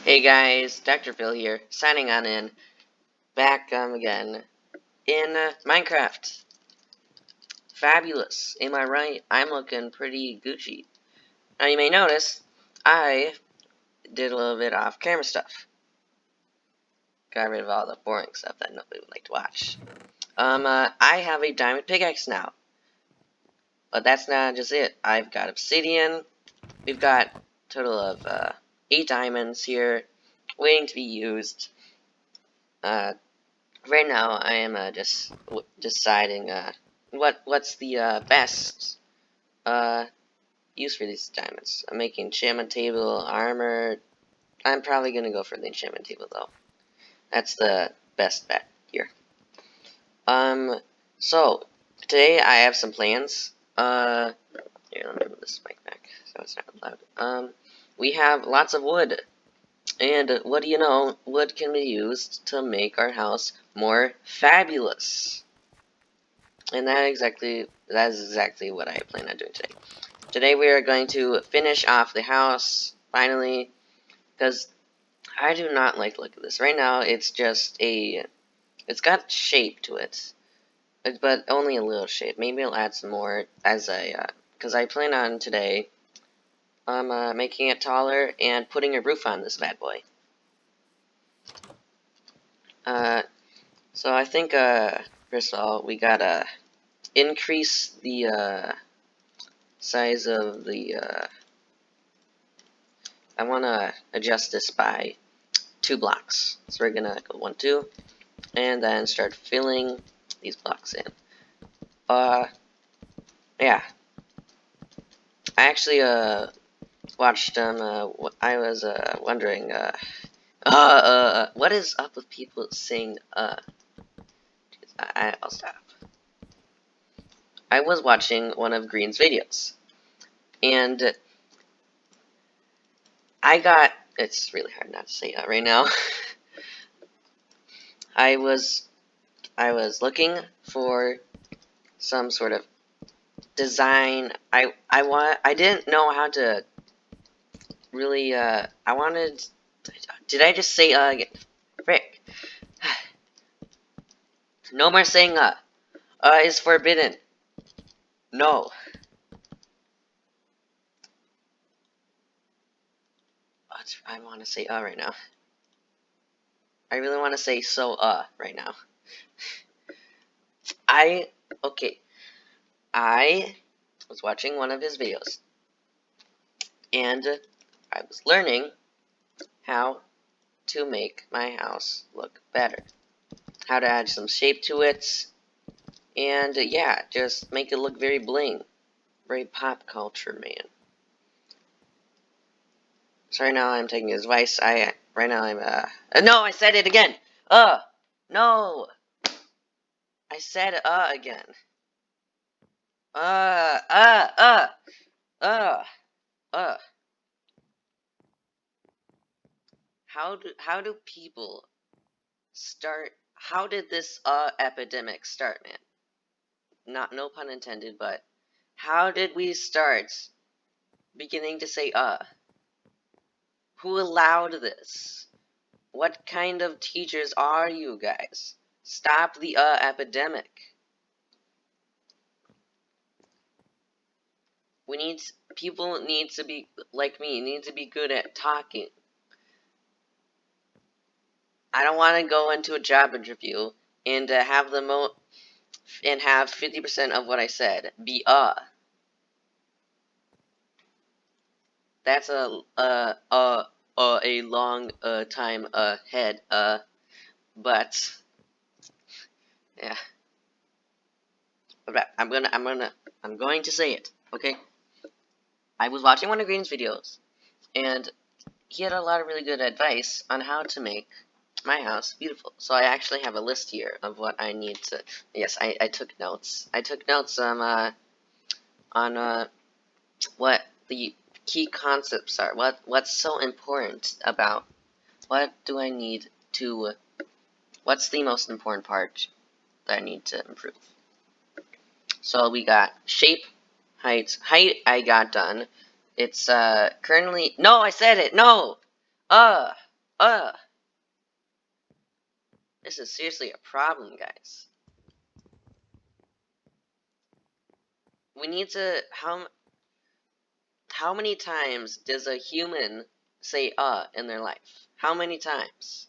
Hey guys, Dr. Phil here, signing on in, back again, in Minecraft. Fabulous, am I right? I'm looking pretty Gucci. Now you may notice, I did a little bit off-camera stuff. Got rid of all the boring stuff that nobody would like to watch. I have a diamond pickaxe now. But that's not just it. I've got obsidian. We've got a total of 8 diamonds here, waiting to be used. Right now, I am just deciding what's the best use for these diamonds. I'm making enchantment table, armor. I'm probably gonna go for the enchantment table though. That's the best bet here. So today I have some plans. Here, let me move this mic back so it's not loud. We have lots of wood. And what do you know? Wood can be used to make our house more fabulous. And that is exactly what I plan on doing today. Today we are going to finish off the house, finally, because I do not like the look of this. Right now, it's just it's got shape to it, but only a little shape. Maybe I'll add some more as because I plan on today, making it taller and putting a roof on this bad boy. So I think, first of all, we gotta increase the, size of the, I wanna adjust this by 2 blocks. So we're gonna go 1, 2, and then start filling these blocks in. Yeah. I actually, watched, I was, wondering, what is up with people saying, I'll stop. I was watching one of Green's videos, and it's really hard not to say right now. I was looking for some sort of design. I didn't know how to really, did I just say, again? Frick. No more saying, is forbidden. No. I want to say, right now. I really want to say so, right now. Okay. I was watching one of his videos, and I was learning how to make my house look better. How to add some shape to it, and yeah, just make it look very bling. Very pop culture, man. So right now I'm taking his advice. Right now I'm, no, I said it again! No! I said, again. Uh, uh, uh, uh. How do people start, how did this, epidemic start, man? No pun intended, but how did we start beginning to say, Who allowed this? What kind of teachers are you guys? Stop the, epidemic. People need to be, like me, need to be good at talking. I don't want to go into a job interview and have and have 50% of what I said be, That's a long time ahead, but yeah. But I'm going to say it, okay? I was watching one of Green's videos, and he had a lot of really good advice on how to make my house beautiful. So I actually have a list here of what I need to. Yes, I took notes. I took notes on what the key concepts are. What's so important about what do I need to. What's the most important part that I need to improve? So we got shape, height. Height I got done. It's currently, no, I said it. No. This is seriously a problem, guys. We need to, how many times does a human say in their life? How many times?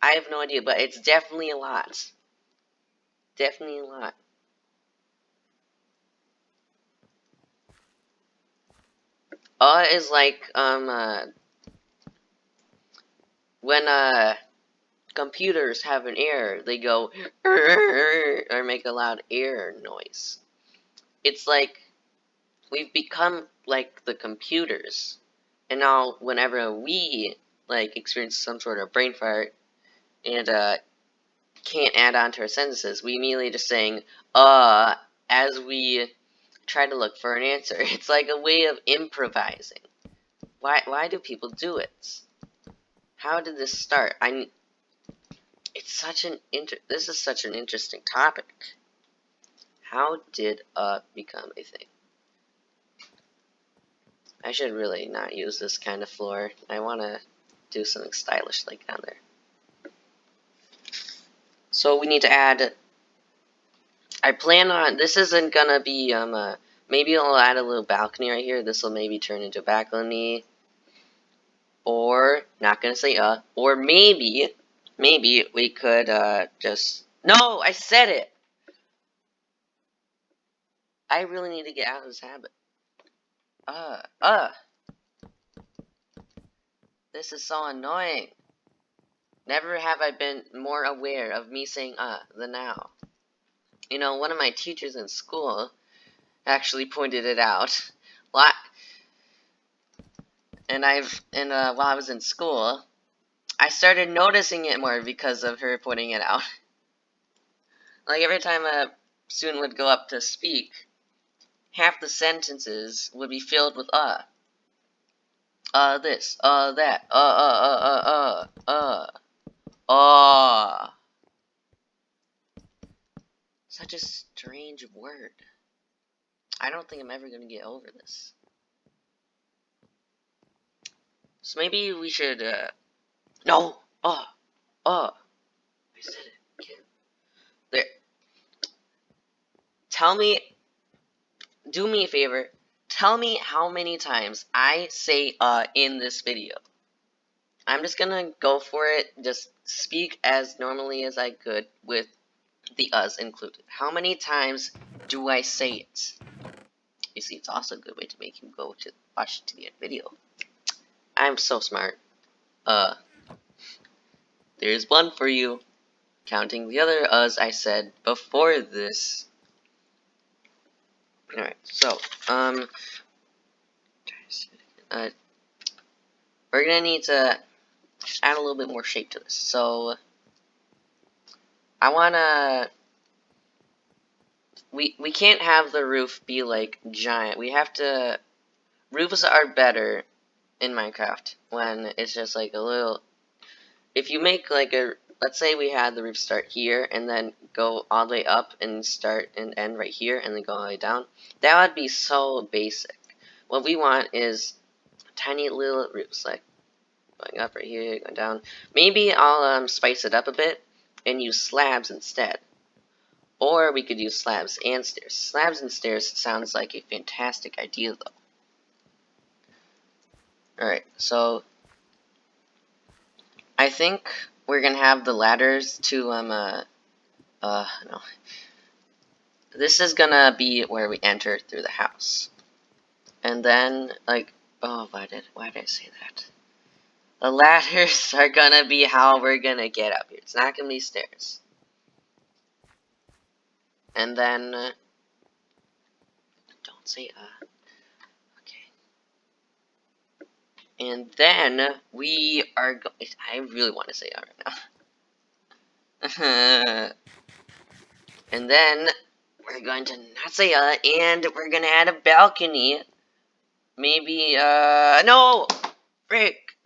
I have no idea, but it's definitely a lot. Definitely a lot. Is like, when, computers have an error, they go, or make a loud error noise. It's like, we've become like the computers. And now, whenever we, like, experience some sort of brain fart, and, can't add on to our sentences, we immediately just saying, as we try to look for an answer. It's like a way of improvising. Why do people do it? How did this start? It's such an this is such an interesting topic. How did become a thing? I should really not use this kind of floor. I want to do something stylish like down there. So we need to add, I plan on, this isn't gonna be, maybe I'll add a little balcony right here. This will maybe turn into a balcony. Or, not gonna say or maybe we could, just, no, I said it! I really need to get out of this habit. This is so annoying. Never have I been more aware of me saying than now. You know, one of my teachers in school actually pointed it out. And while I was in school, I started noticing it more because of her pointing it out. Like, every time a student would go up to speak, half the sentences would be filled with this, that, Such a strange word. I don't think I'm ever gonna get over this. So maybe we should, no, I said it again. There. Tell me, do me a favor, tell me how many times I say, in this video. I'm just gonna go for it, just speak as normally as I could with the us included. How many times do I say it? You see, it's also a good way to make you go to watch to the end video. I'm so smart. There's one for you. Counting the other us I said before this. Alright, so, we're gonna need to add a little bit more shape to this. So, I wanna, we can't have the roof be like giant. We have to, roofs are better in Minecraft when it's just like a little, if you make like a, let's say we had the roof start here and then go all the way up and start and end right here and then go all the way down, that would be so basic. What we want is tiny little roofs, like going up right here, going down. Maybe I'll spice it up a bit and use slabs instead. Or we could use slabs and stairs. Slabs and stairs sounds like a fantastic idea though. Alright, so I think we're gonna have the ladders to, no. This is gonna be where we enter through the house. And then, like, why did I say that? The ladders are gonna be how we're gonna get up here. It's not gonna be stairs. And then, don't say, okay. And then, we are I really want to say right now. And then, we're going to not say, and we're gonna add a balcony. Maybe, no! Frick!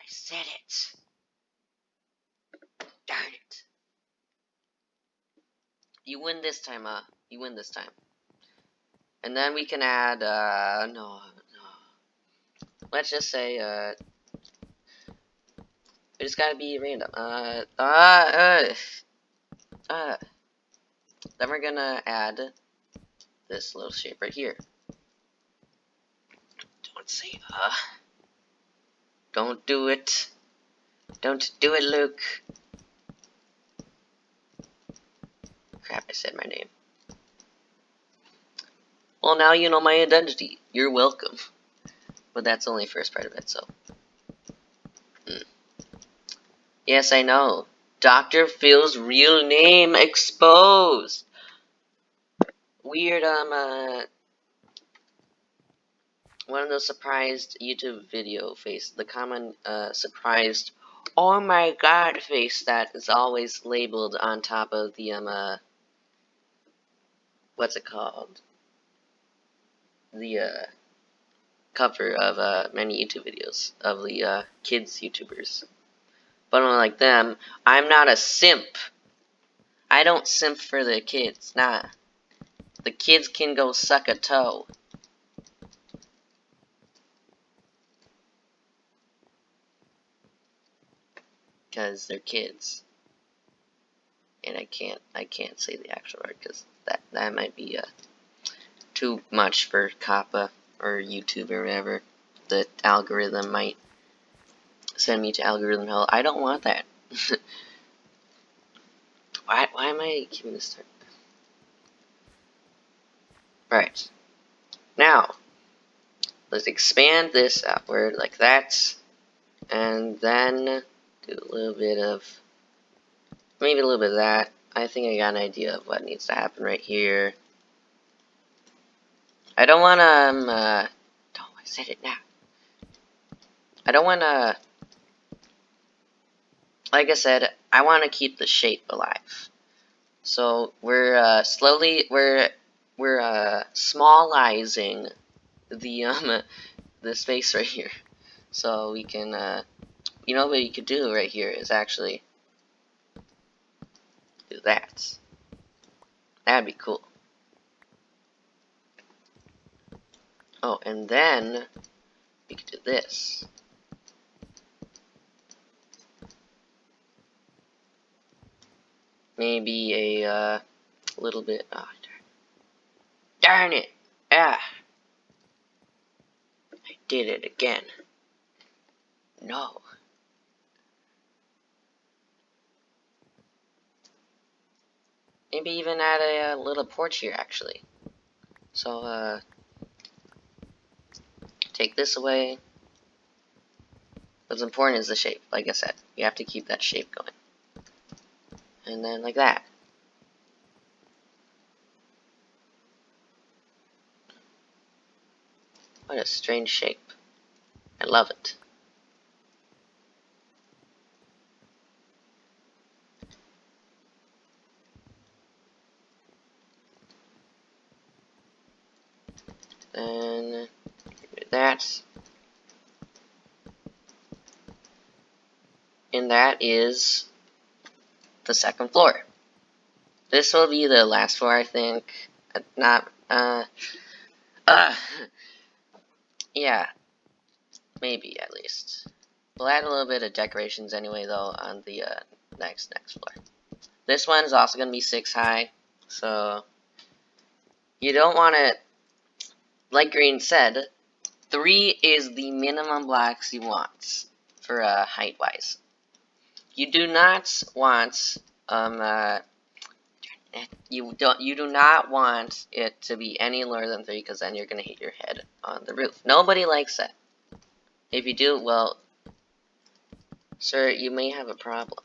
I said it. Darn it. You win this time, you win this time. And then we can add, no. let's just say, it's gotta be random. Then we're gonna add this little shape right here. Don't say, don't do it. Don't do it, Luke. Crap, I said my name. Well, now you know my identity. You're welcome. But that's only the first part of it, so. Yes, I know. Dr. Phil's real name exposed. Weird, one of those surprised YouTube video face, the common, surprised, oh my god face that is always labeled on top of the, what's it called? The, cover of, many YouTube videos of the, kids YouTubers. But unlike them, I'm not a simp. I don't simp for the kids, nah. The kids can go suck a toe. Because they're kids. And I can't say the actual word because that might be too much for Kappa or YouTube or whatever. The algorithm might send me to algorithm hell. I don't want that. why am I keeping this time? Right. Now, let's expand this outward like that. And then do a little bit of, maybe a little bit of that. I think I got an idea of what needs to happen right here. I don't want to, I said it now. I don't want to, like I said, I want to keep the shape alive. So we're we're smallizing the space right here. So we can, you know what you could do right here is actually do that. That'd be cool. Oh, and then we could do this. Maybe a little bit. Oh, darn it! Ah, I did it again. No. Maybe even add a little porch here, actually. So, take this away. What's important is the shape, like I said. You have to keep that shape going. And then like that. What a strange shape. I love it. Then do that. And that is the second floor. This will be the last floor, I think. Not, yeah, maybe at least. We'll add a little bit of decorations anyway, though, on the next floor. This one's also gonna be 6 high, so you don't want to. Like Green said, 3 is the minimum blocks you want for height-wise. You do not want you do not want it to be any lower than 3 because then you're gonna hit your head on the roof. Nobody likes that. If you do, well, sir, you may have a problem.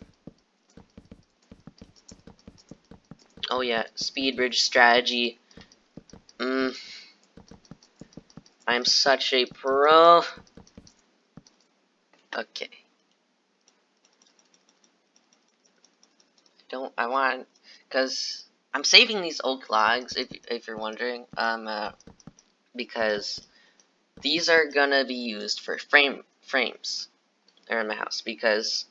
Oh yeah, speed bridge strategy. I'm such a pro. Okay. I want, because I'm saving these oak logs, if you're wondering, because these are gonna be used for frames around my house, because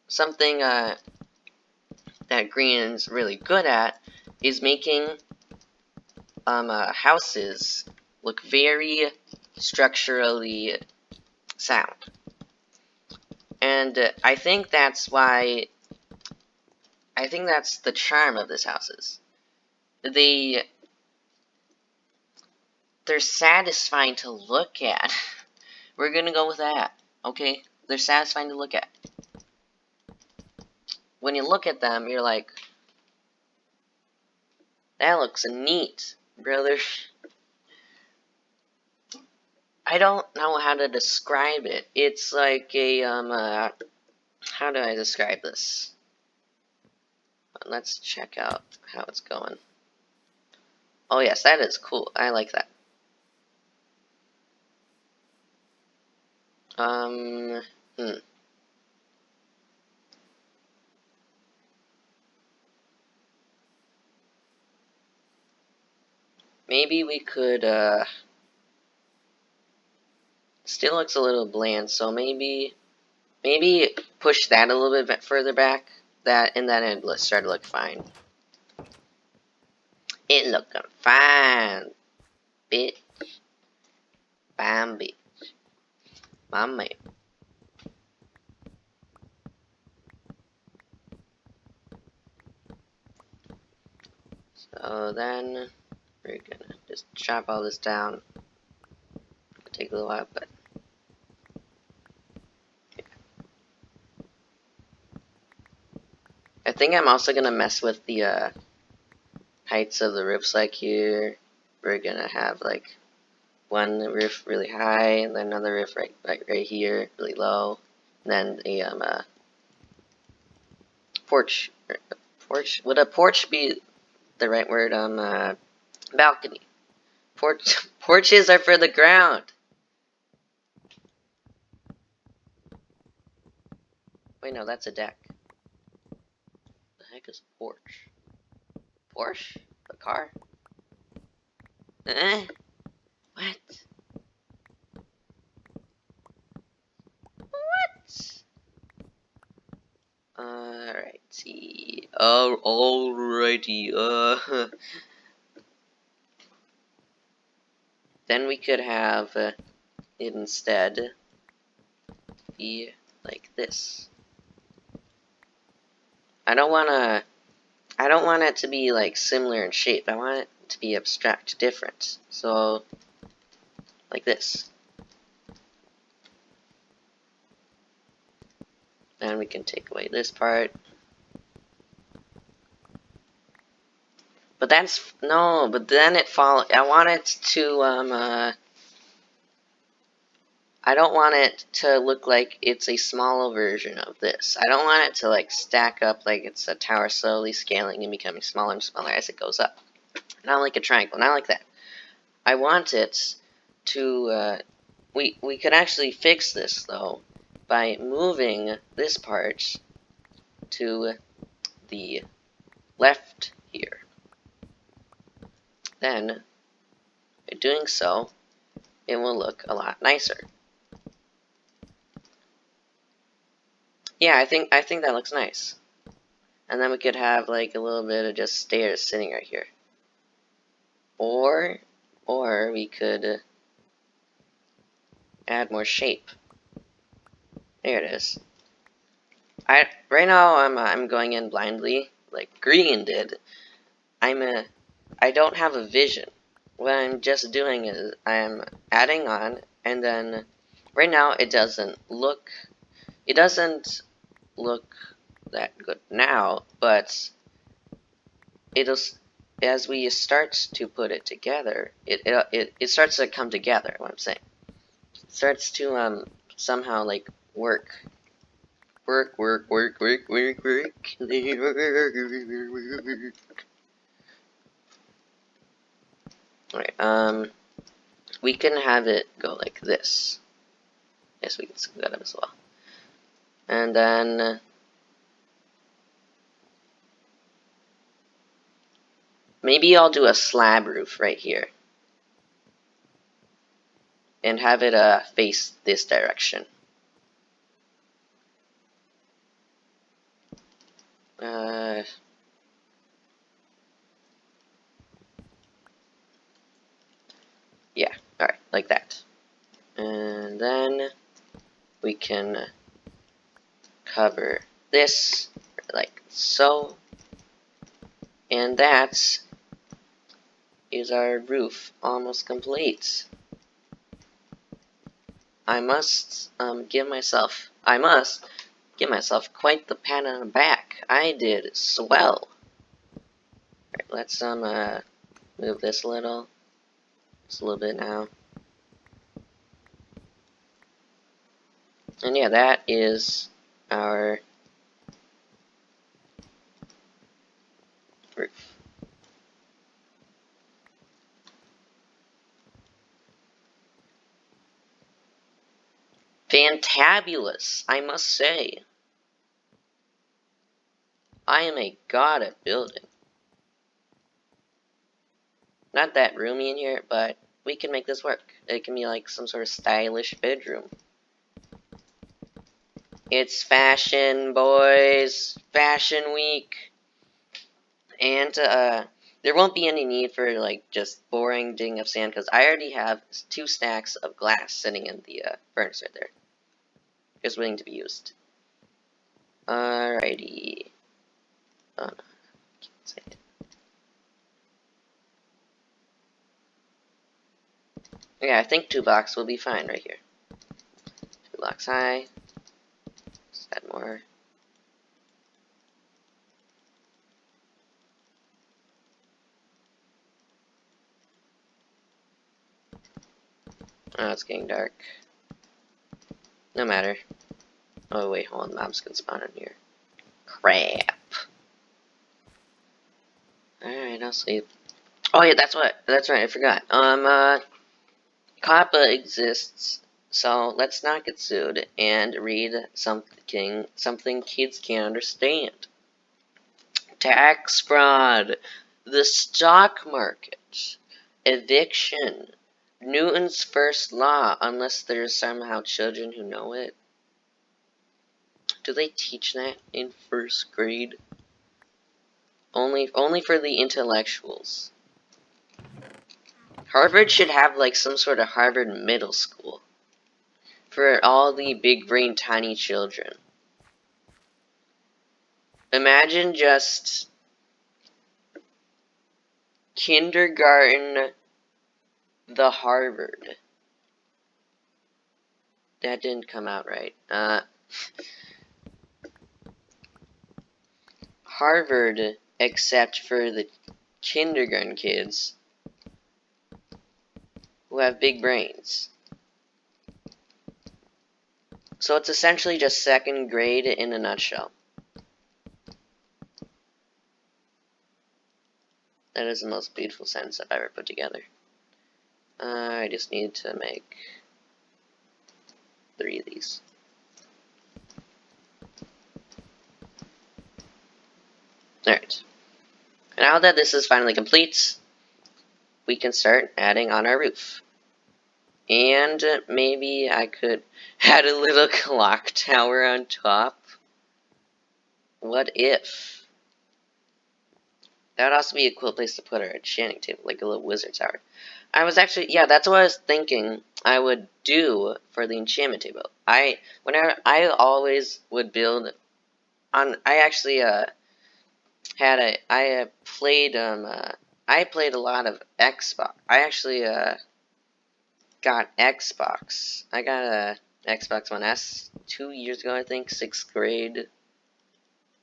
something, that Green's really good at is making, houses look very structurally sound. And I think that's why, I think that's the charm of this houses. They're satisfying to look at. We're gonna go with that, okay? They're satisfying to look at. When you look at them, you're like, that looks neat, brother. I don't know how to describe it. It's like a, how do I describe this? Let's check out how it's going. Oh yes, that is cool. I like that. Hmm. Maybe we could, still looks a little bland, so maybe push that a little bit further back. That, and then it start to look fine. It looking fine, bitch. Fine, bitch. My man. So then, we're gonna just chop all this down. It'll take a little while, but I think I'm also gonna mess with the heights of the roofs. Like here, we're gonna have like one roof really high, and then another roof right here, really low. And then a porch. Porch. Would a porch be the right word? Balcony. Porches are for the ground. Wait, no, that's a deck. The heck is porch? Porsche? A car? What? What? Alrighty. Alrighty. Then we could have it instead be like this. I don't want it to be like similar in shape. I want it to be abstract, different. So, like this. Then we can take away this part. But that's, no, but then it I want it to, I don't want it to look like it's a smaller version of this. I don't want it to like stack up like it's a tower slowly scaling and becoming smaller and smaller as it goes up. Not like a triangle, not like that. I want it to, we could actually fix this though by moving this part to the left here. Then, by doing so, it will look a lot nicer. Yeah, I think that looks nice. And then we could have like a little bit of just stairs sitting right here. Or we could add more shape. There it is. Right now I'm going in blindly like Green did. I don't have a vision. What I'm just doing is I'm adding on, and then right now it doesn't look that good now, but it'll, as we start to put it together, it starts to come together. What I'm saying, it starts to somehow like work. Alright, we can have it go like this. Yes, we can screw that up as well. And then maybe I'll do a slab roof right here. And have it face this direction. Yeah, alright, like that. And then we can cover this like so, and that is our roof almost complete. I must give myself quite the pat on the back. I did swell. Right, let's move this a little, just a little bit now. And yeah, that is our roof. Fantabulous, I must say. I am a god at building. Not that roomy in here, but we can make this work. It can be like some sort of stylish bedroom. It's fashion, boys. Fashion week. And there won't be any need for like just boring digging of sand because I already have 2 stacks of glass sitting in the furnace right there. Just waiting to be used. Alrighty. Oh no, can't say it. Yeah, I think 2 blocks will be fine right here. 2 blocks high. Just add more. Oh, it's getting dark. No matter. Oh wait, hold on, mobs can spawn in here. Crap. Alright, I'll sleep. Oh yeah, that's right, I forgot. COPPA exists, so let's not get sued and read something kids can't understand. Tax fraud, the stock market, eviction, Newton's first law, unless there's somehow children who know it. Do they teach that in 1st grade? Only for the intellectuals. Harvard should have like some sort of Harvard middle school for all the big brain tiny children. Imagine just kindergarten the Harvard. That didn't come out right. Harvard, except for the kindergarten kids who have big brains. So it's essentially just 2nd grade in a nutshell. That is the most beautiful sentence I've ever put together. I just need to make 3 of these. Alright. Now that this is finally complete, we can start adding on our roof. And maybe I could add a little clock tower on top. What if? That would also be a cool place to put our enchanting table, like a little wizard tower. I was actually, yeah, that's what I was thinking I would do for the enchantment table. I always would build on, I actually, I played a lot of Xbox. I actually, got Xbox. I got a Xbox One S 2 years ago, I think, 6th grade.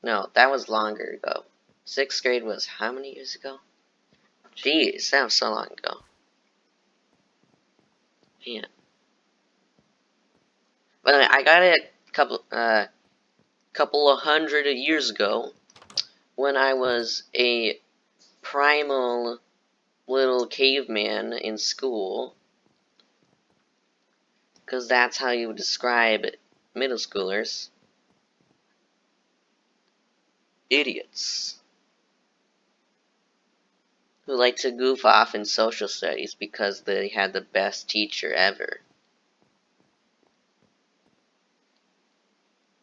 No, that was longer ago. 6th grade was how many years ago? Jeez, that was so long ago. Man. But anyway, I got it a couple of hundred years ago when I was a primal little caveman in school. Because that's how you would describe middle schoolers. Idiots. Who like to goof off in social studies because they had the best teacher ever.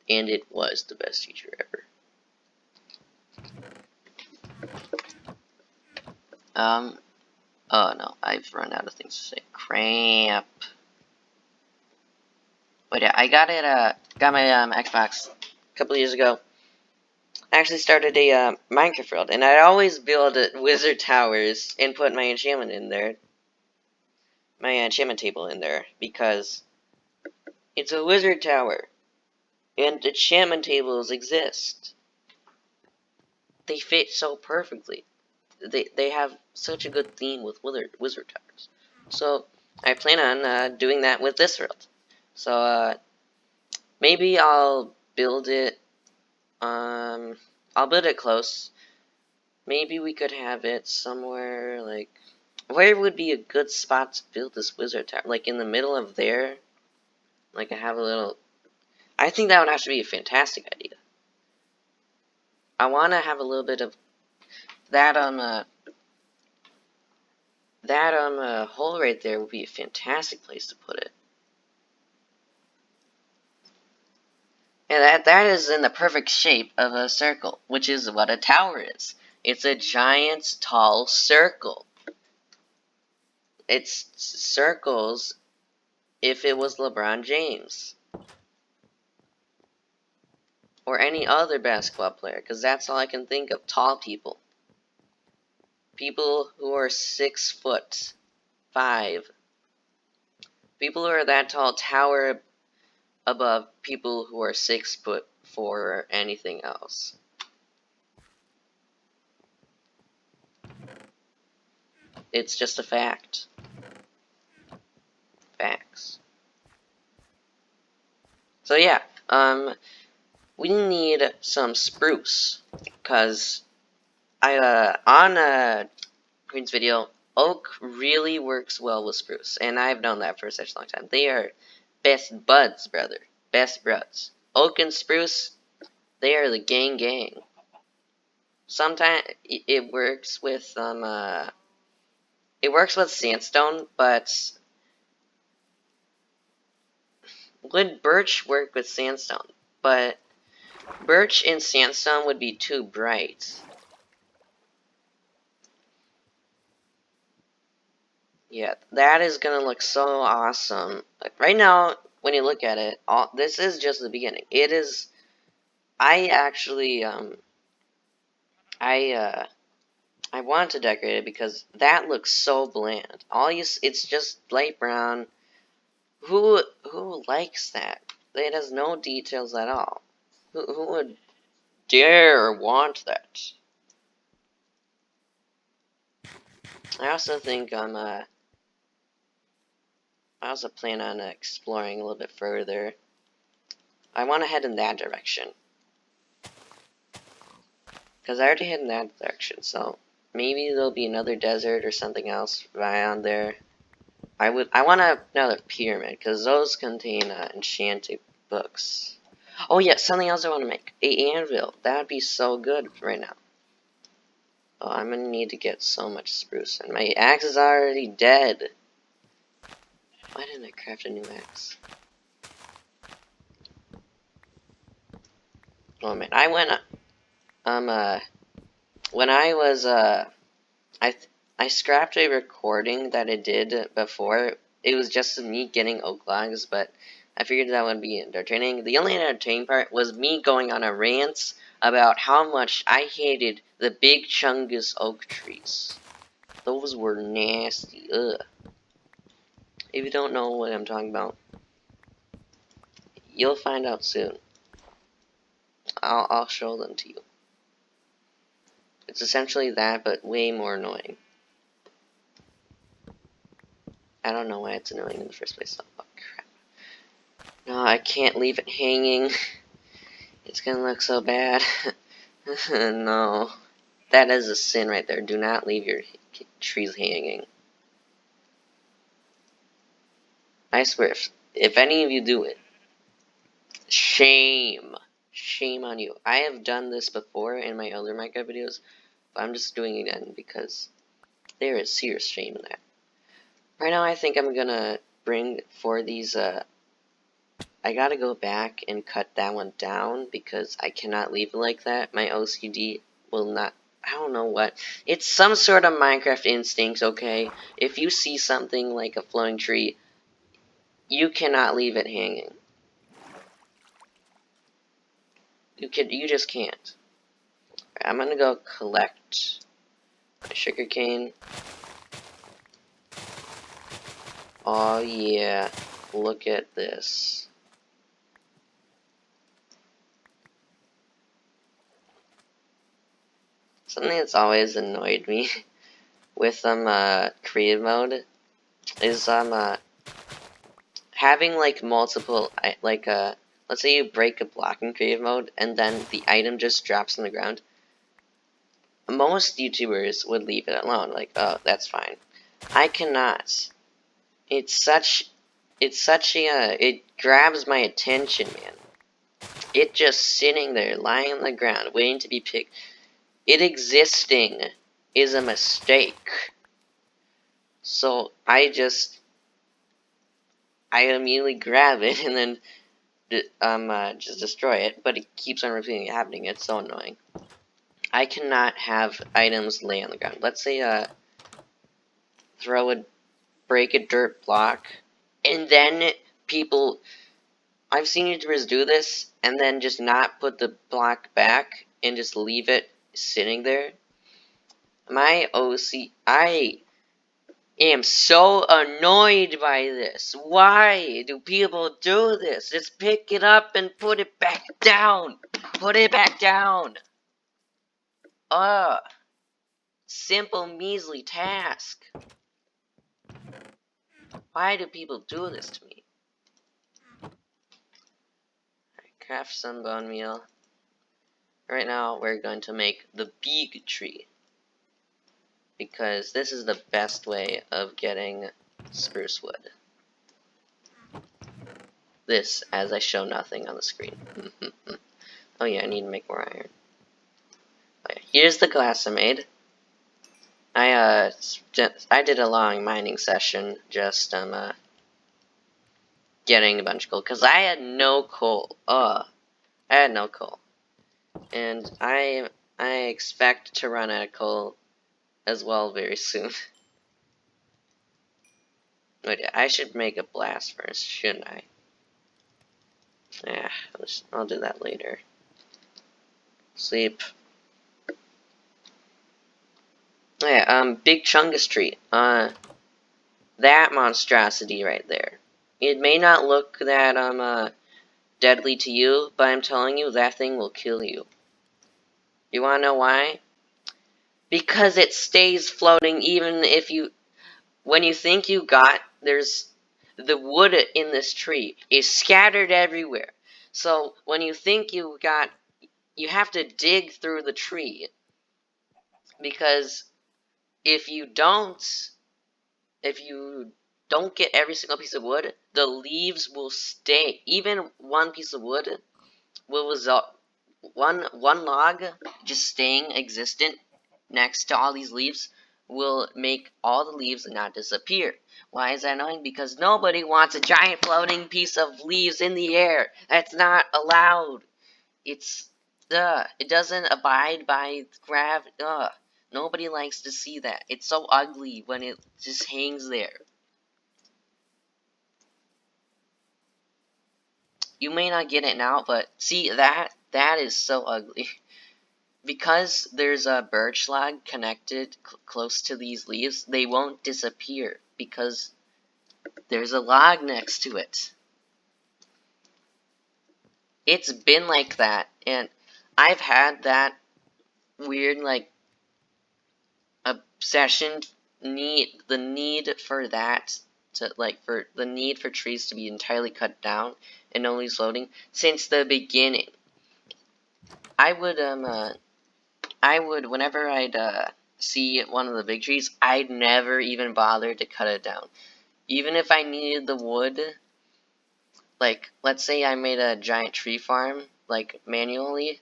And it was the best teacher ever. Oh no, I've run out of things to say. Crap. But yeah, I got it. Got my Xbox a couple years ago. I actually started a Minecraft world, and I always build wizard towers and put my enchantment in there, my enchantment table in there, because it's a wizard tower, and enchantment tables exist. They fit so perfectly. They have such a good theme with wizard towers. So I plan on doing that with this world. So maybe I'll build it. I'll build it close. Maybe we could have it somewhere like, where would be a good spot to build this wizard tower? Like in the middle of there. Like I have a little. I think that would have to be a fantastic idea. I want to have a little bit of that hole right there would be a fantastic place to put it. And that is in the perfect shape of a circle, which is what a tower is. It's a giant, tall circle. It's circles if it was LeBron James. Or any other basketball player, because that's all I can think of. Tall people. People who are 6'5". People who are that tall tower above people who are 6'4" or anything else. It's just a fact. Facts. So yeah, we need some spruce, cause on Green's video, oak really works well with spruce, and I've known that for such a long time. They are best buds, brother. Best buds. Oak and spruce, they are the gang. Sometimes it works with it works with sandstone, but would birch work with sandstone? But birch and sandstone would be too bright. Yeah, that is gonna look so awesome. Like right now, when you look at it, this is just the beginning. It is. I actually I want to decorate it because that looks so bland. It's just light brown. Who likes that? It has no details at all. Who would dare want that? I also think I also plan on exploring a little bit further. I want to head in that direction. Because I already head in that direction, so maybe there'll be another desert or something else right on there. I want another pyramid, because those contain enchanted books. Oh yeah, something else I want to make. A anvil. That would be so good right now. Oh, I'm gonna need to get so much spruce, and my axe is already dead. Why didn't I craft a new axe? Oh man, I went when I was I scrapped a recording that I did before. It was just me getting oak logs, but I figured that would be entertaining. The only entertaining part was me going on a rant about how much I hated the big chungus oak trees. Those were nasty. Ugh. If you don't know what I'm talking about, you'll find out soon. I'll show them to you. It's essentially that, but way more annoying. I don't know why it's annoying in the first place. Oh, crap. No, I can't leave it hanging. It's gonna look so bad. No. That is a sin right there. Do not leave your trees hanging. I swear, if any of you do it, shame. Shame on you. I have done this before in my other Minecraft videos, but I'm just doing it again because there is serious shame in that. Right now, I think I'm gonna bring for these, I gotta go back and cut that one down because I cannot leave it like that. My OCD will not, I don't know what. It's some sort of Minecraft instinct, okay? If you see something like a flowing tree, you cannot leave it hanging. You just can't. Right, I'm gonna go collect my sugarcane. Oh yeah, look at this. Something that's always annoyed me with creative mode is having like multiple let's say you break a block in creative mode and then the item just drops on the ground. Most YouTubers would leave it alone, like, oh, that's fine. I cannot. It grabs my attention, man. It just sitting there, lying on the ground, waiting to be picked. It existing is a mistake. So I immediately grab it and then just destroy it, but it keeps on repeating happening. It's so annoying. I cannot have items lay on the ground. Let's say break a dirt block, and then people. I've seen YouTubers do this and then just not put the block back and just leave it sitting there. My OC, I am so annoyed by this. Why do people do this? Just pick it up and put it back down. Put it back down. Simple, measly task. Why do people do this to me? Craft some bone meal. Right now, we're going to make the big tree, because this is the best way of getting spruce wood. This, as I show nothing on the screen. Oh yeah, I need to make more iron. Okay, here's the glass I made. I did a long mining session, just getting a bunch of coal, because I had no coal. I had no coal. And I expect to run out of coal as well very soon. Wait, I should make a blast furnace, shouldn't I? Yeah, I'll do that later. Sleep. Yeah, big chungus tree. That monstrosity right there. It may not look that, deadly to you, but I'm telling you, that thing will kill you. You wanna know why? Because it stays floating even if when you think you got, the wood in this tree is scattered everywhere. So when you think you have to dig through the tree, because if you don't get every single piece of wood, the leaves will stay. Even one piece of wood will result one log just staying existent next to all these leaves will make all the leaves not disappear. Why is that annoying? Because nobody wants a giant floating piece of leaves in the air. That's not allowed. It doesn't abide by gravity. Nobody likes to see that. It's so ugly when it just hangs there. You may not get it now, but see, that is so ugly. Because there's a birch log connected close to these leaves, they won't disappear because there's a log next to it. It's been like that, and I've had that weird, like, obsession, the need for that, for the need for trees to be entirely cut down and only floating since the beginning. I would, whenever I'd, see one of the big trees, I'd never even bother to cut it down. Even if I needed the wood, like, let's say I made a giant tree farm, like, manually,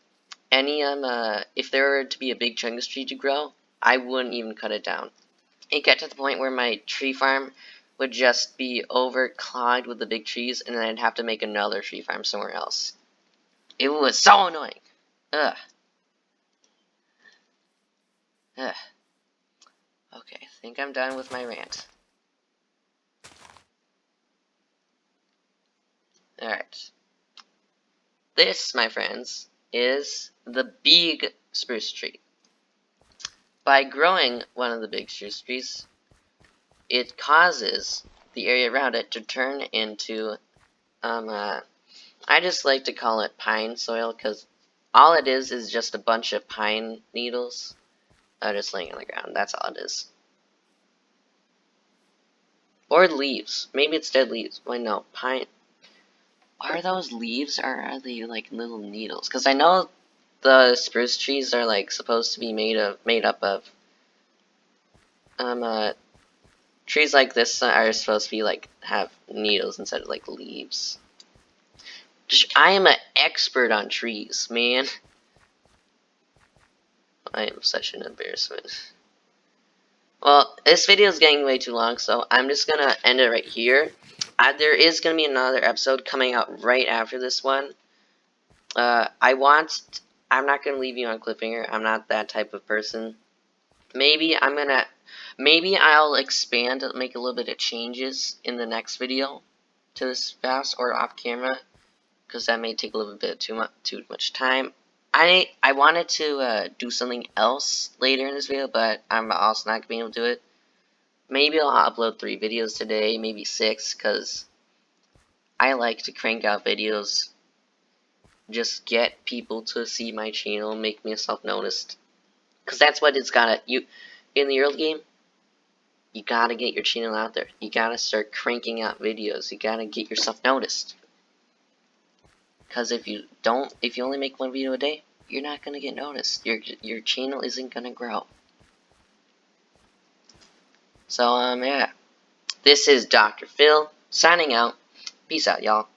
if there were to be a big chungus tree to grow, I wouldn't even cut it down. It got to the point where my tree farm would just be overclogged with the big trees, and then I'd have to make another tree farm somewhere else. It was so annoying. Ugh. Ugh. Okay, I think I'm done with my rant. Alright. This, my friends, is the big spruce tree. By growing one of the big spruce trees, it causes the area around it to turn into, I just like to call it pine soil, because all it is just a bunch of pine needles just laying on the ground. That's all it is. Or leaves. Maybe it's dead leaves. Wait, no. Pine. Are those leaves, or are they like little needles? Because I know the spruce trees are like supposed to be made up of trees like this are supposed to be like have needles instead of like leaves. I am an expert on trees, man. I am such an embarrassment. Well, this video is getting way too long, so I'm just gonna end it right here. There is gonna be another episode coming out right after this one. I'm not gonna leave you on cliffhanger. I'm not that type of person. Maybe I'll expand, make a little bit of changes in the next video to this fast or off camera, because that may take a little bit too much time. I wanted to do something else later in this video, but I'm also not gonna be able to do it. Maybe I'll upload 3 videos today, maybe 6, because I like to crank out videos. Just get people to see my channel, make myself noticed. Because that's what it's gotta, in the early game, you gotta get your channel out there. You gotta start cranking out videos. You gotta get yourself noticed. Because if you only make 1 video a day, you're not gonna get noticed. Your channel isn't gonna grow. So, yeah. This is Dr. Phil, signing out. Peace out, y'all.